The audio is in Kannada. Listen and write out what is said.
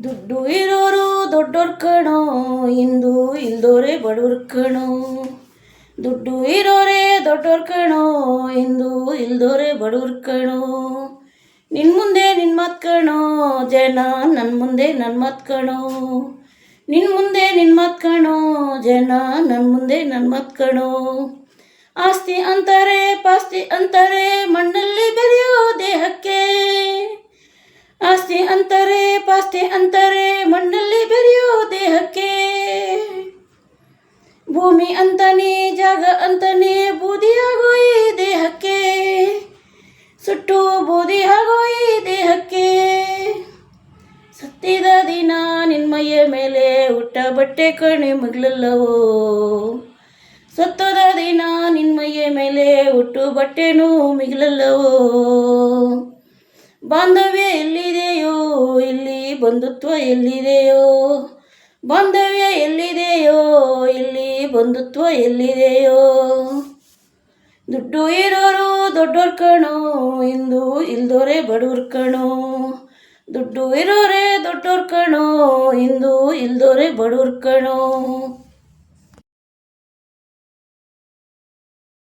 ದುಡ್ಡು ಇರೋರು ದೊಡ್ಡೋರ್ ಕಣೋ, ಇಂದು ಇಲ್ದೋರೆ ಬಡವ್ರ ಕಣೋ. ದುಡ್ಡು ಇರೋರೆ ದೊಡ್ಡೋರ್ ಕಣೋ, ಇಂದು ಇಲ್ದೋರೆ ಬಡವ್ರ ಕಣೋ. ನಿನ್ನ ಮುಂದೆ ನಿನ್ನ ಮಾತು ಕಣೋ, ಜನ ನನ್ನ ಮುಂದೆ ನನ್ನ ಮಾತು ಕಣೋ. ನಿನ್ನ ಮುಂದೆ ನಿನ್ನ ಮಾತು ಕಣೋ, ಜನ ನನ್ನ ಮುಂದೆ ನನ್ನ ಮಾತು ಕಣೋ. ಆಸ್ತಿ ಅಂತಾರೆ ಪಾಸ್ತಿ ಅಂತಾರೆ, ಮಣ್ಣಲ್ಲಿ ಬೆರೆಯೋ ದೇಹಕ್ಕೆ. ಆಸ್ತಿ ಅಂತಾರೆ ಪಾಸ್ತಿ ಅಂತಾರೆ, ಮಣ್ಣಲ್ಲಿ ಬೆರೆಯೋ ದೇಹಕ್ಕೆ. ಭೂಮಿ ಅಂತಾನೆ ಜಾಗ ಅಂತಾನೆ, ಬೂದಿಯಾಗೋ ಈ ದೇಹಕ್ಕೆ. ಸುಟ್ಟು ಬೂದಿ ಆಗೋ ಈ ದೇಹಕ್ಕೆ. ಸತ್ತಿದ ದಿನ ನಿನ್ನ ಮೈಯ ಮೇಲೆ ಹುಟ್ಟ ಬಟ್ಟೆ ಕಣೆ ಮಗಳಲ್ಲವೋ. ಸತ್ತದ ದಿನ ನಿನ್ನ ಮೈಯ ಮೇಲೆ ಹುಟ್ಟು ಬಟ್ಟೆನೂ ಮಿಗಲಲ್ಲವೋ. ಬಾಂಧವ್ಯ ಎಲ್ಲಿದೆಯೋ ಇಲ್ಲಿ ಬಂಧುತ್ವ ಎಲ್ಲಿದೆಯೋ. ಬಾಂಧವ್ಯ ಎಲ್ಲಿದೆಯೋ ಇಲ್ಲಿ ಬಂಧುತ್ವ ಎಲ್ಲಿದೆಯೋ. ದುಡ್ಡು ಇರೋರು ದೊಡ್ಡೋರ್ ಕಣೋ, ಇಂದು ಇಲ್ದೋರೆ ಬಡವ್ರ ಕಣೋ. ದುಡ್ಡು ಇರೋರೆ ದೊಡ್ಡೋರ್ ಕಣೋ, ಇಂದು ಇಲ್ದೋರೆ ಬಡವ್ರ ಕಣೋ.